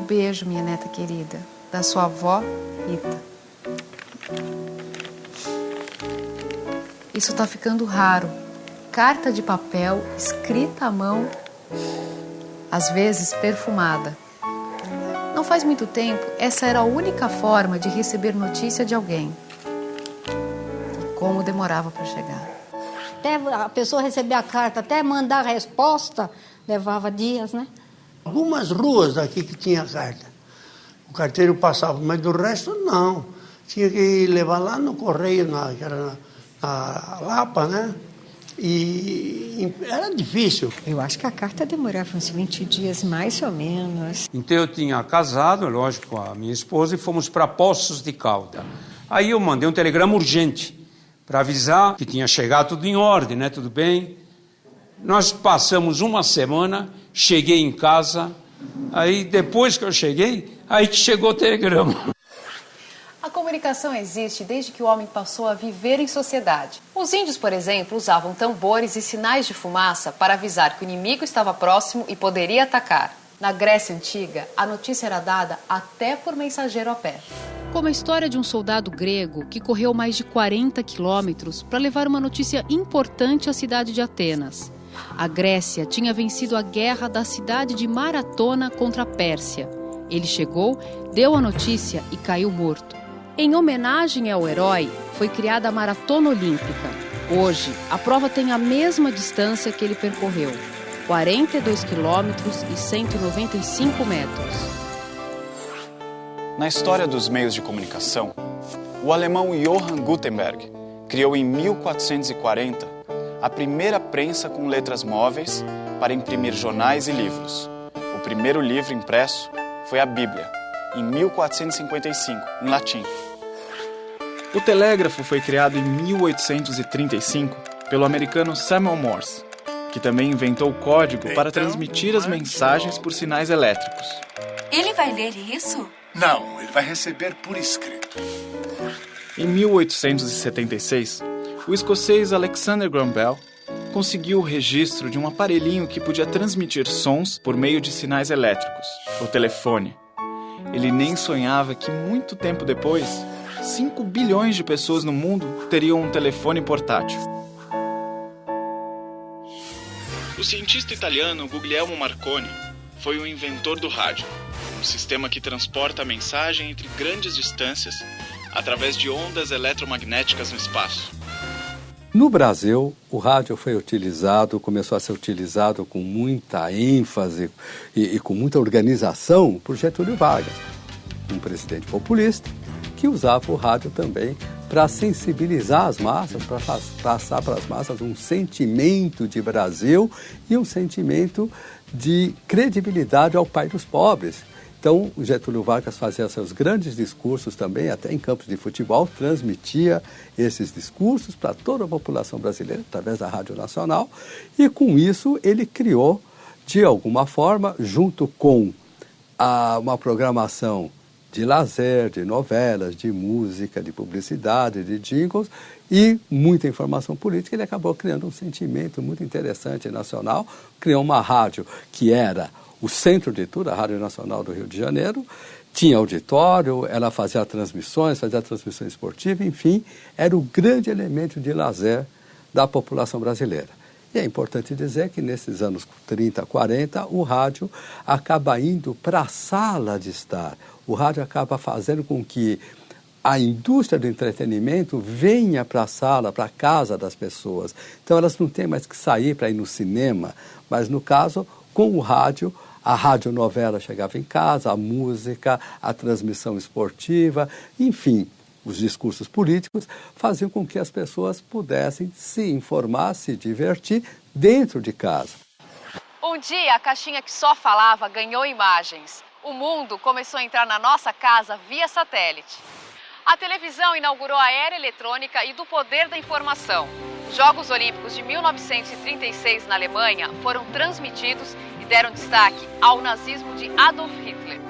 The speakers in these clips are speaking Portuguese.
beijo, minha neta querida, da sua avó, Rita. Isso tá ficando raro. Carta de papel, escrita à mão, às vezes perfumada. Não faz muito tempo, essa era a única forma de receber notícia de alguém. E como demorava para chegar. Até a pessoa receber a carta, até mandar a resposta, levava dias, né? Algumas ruas aqui que tinha carta. O carteiro passava, mas do resto não. Tinha que levar lá no correio, que era na Lapa, né? E era difícil. Eu acho que a carta demorava uns 20 dias, mais ou menos. Então eu tinha casado, lógico, com a minha esposa e fomos para Poços de Caldas. Aí eu mandei um telegrama urgente para avisar que tinha chegado tudo em ordem, né? Tudo bem. Nós passamos uma semana, cheguei em casa, aí depois que eu cheguei, aí que chegou o telegrama. A comunicação existe desde que o homem passou a viver em sociedade. Os índios, por exemplo, usavam tambores e sinais de fumaça para avisar que o inimigo estava próximo e poderia atacar. Na Grécia Antiga, a notícia era dada até por mensageiro a pé. Como a história de um soldado grego que correu mais de 40 quilômetros para levar uma notícia importante à cidade de Atenas. A Grécia tinha vencido a guerra da cidade de Maratona contra a Pérsia. Ele chegou, deu a notícia e caiu morto. Em homenagem ao herói, foi criada a Maratona Olímpica. Hoje, a prova tem a mesma distância que ele percorreu, 42 quilômetros e 195 metros. Na história dos meios de comunicação, o alemão Johann Gutenberg criou em 1440 a primeira prensa com letras móveis para imprimir jornais e livros. O primeiro livro impresso foi a Bíblia, em 1455, em latim. O telégrafo foi criado em 1835 pelo americano Samuel Morse, que também inventou o código para transmitir as mensagens por sinais elétricos. Ele vai ler isso? Não, ele vai receber por escrito. Em 1876, o escocês Alexander Graham Bell conseguiu o registro de um aparelhinho que podia transmitir sons por meio de sinais elétricos, o telefone. Ele nem sonhava que muito tempo depois, 5 bilhões de pessoas no mundo teriam um telefone portátil. O cientista italiano Guglielmo Marconi foi o inventor do rádio, um sistema que transporta a mensagem entre grandes distâncias através de ondas eletromagnéticas no espaço. No Brasil, o rádio foi utilizado, começou a ser utilizado com muita ênfase e com muita organização por Getúlio Vargas, um presidente populista que usava o rádio também para sensibilizar as massas, para passar para as massas um sentimento de Brasil e um sentimento de credibilidade ao pai dos pobres. Então, o Getúlio Vargas fazia seus grandes discursos também, até em campos de futebol, transmitia esses discursos para toda a população brasileira, através da Rádio Nacional, e com isso ele criou, de alguma forma, junto com uma programação de lazer, de novelas, de música, de publicidade, de jingles e muita informação política, ele acabou criando um sentimento muito interessante nacional, criou uma rádio que era o centro de tudo, a Rádio Nacional do Rio de Janeiro, tinha auditório, ela fazia transmissões esportivas, enfim, era o grande elemento de lazer da população brasileira. E é importante dizer que nesses anos 30, 40, o rádio acaba indo para a sala de estar. O rádio acaba fazendo com que a indústria do entretenimento venha para a sala, para a casa das pessoas. Então elas não têm mais que sair para ir no cinema, mas no caso, com o rádio, a radionovela chegava em casa, a música, a transmissão esportiva, enfim, os discursos políticos faziam com que as pessoas pudessem se informar, se divertir dentro de casa. Um dia, a caixinha que só falava ganhou imagens. O mundo começou a entrar na nossa casa via satélite. A televisão inaugurou a era eletrônica e do poder da informação. Os Jogos Olímpicos de 1936 na Alemanha foram transmitidos e deram destaque ao nazismo de Adolf Hitler.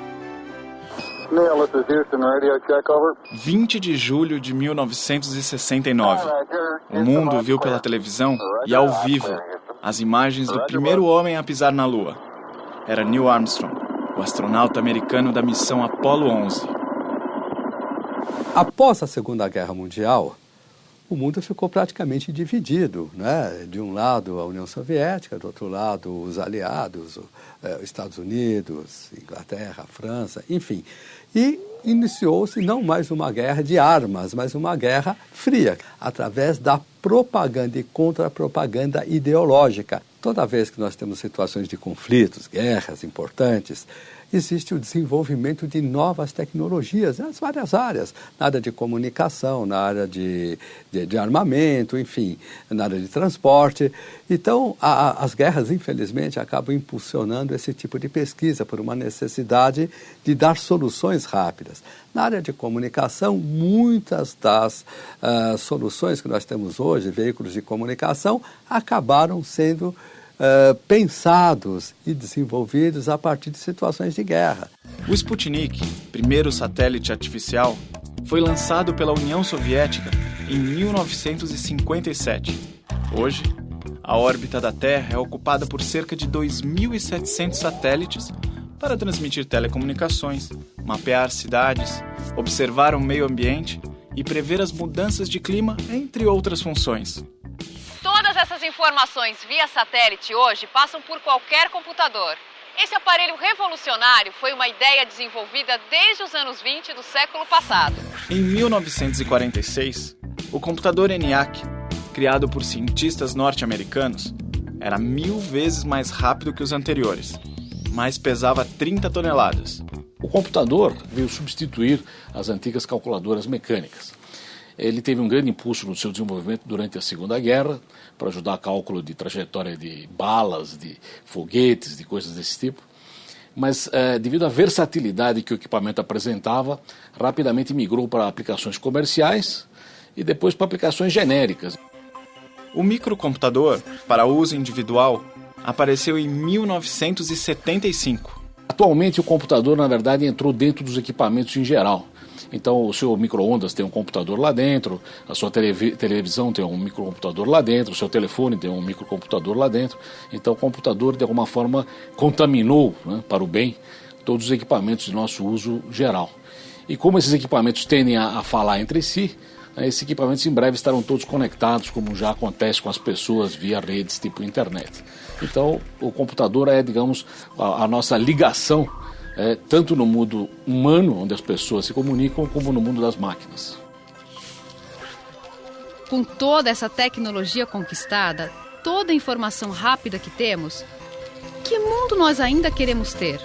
20 de julho de 1969. O mundo viu pela televisão e ao vivo as imagens do primeiro homem a pisar na Lua. Era Neil Armstrong. o astronauta americano da missão Apollo 11. Após a Segunda Guerra Mundial, o mundo ficou praticamente dividido, né? De um lado a União Soviética, do outro lado os aliados, os Estados Unidos, Inglaterra, França, enfim. E iniciou-se não mais uma guerra de armas, mas uma guerra fria, através da propaganda e contra-propaganda ideológica. Toda vez que nós temos situações de conflitos, guerras importantes, existe o desenvolvimento de novas tecnologias nas várias áreas, na área de comunicação, na área de armamento, enfim, na área de transporte. Então, as guerras, infelizmente, acabam impulsionando esse tipo de pesquisa por uma necessidade de dar soluções rápidas. Na área de comunicação, muitas das soluções que nós temos hoje, veículos de comunicação, acabaram sendo pensados e desenvolvidos a partir de situações de guerra. O Sputnik, primeiro satélite artificial, foi lançado pela União Soviética em 1957. Hoje, a órbita da Terra é ocupada por cerca de 2.700 satélites para transmitir telecomunicações, mapear cidades, observar o meio ambiente e prever as mudanças de clima, entre outras funções. Todas essas informações via satélite hoje passam por qualquer computador. Esse aparelho revolucionário foi uma ideia desenvolvida desde os anos 20 do século passado. Em 1946, o computador ENIAC, criado por cientistas norte-americanos, era 1000 vezes mais rápido que os anteriores, mas pesava 30 toneladas. O computador veio substituir as antigas calculadoras mecânicas. Ele teve um grande impulso no seu desenvolvimento durante a Segunda Guerra, para ajudar cálculo de trajetória de balas, de foguetes, de coisas desse tipo. Mas, devido à versatilidade que o equipamento apresentava, rapidamente migrou para aplicações comerciais e depois para aplicações genéricas. O microcomputador, para uso individual, apareceu em 1975. Atualmente, o computador, na verdade, entrou dentro dos equipamentos em geral. Então, o seu micro-ondas tem um computador lá dentro, a sua televisão tem um microcomputador lá dentro, o seu telefone tem um microcomputador lá dentro. Então, o computador, de alguma forma, contaminou, né, para o bem, todos os equipamentos de nosso uso geral. E como esses equipamentos tendem a falar entre si, esses equipamentos em breve estarão todos conectados, como já acontece com as pessoas via redes tipo internet. Então, o computador é, digamos, a nossa ligação, tanto no mundo humano, onde as pessoas se comunicam, como no mundo das máquinas. Com toda essa tecnologia conquistada, toda a informação rápida que temos, que mundo nós ainda queremos ter?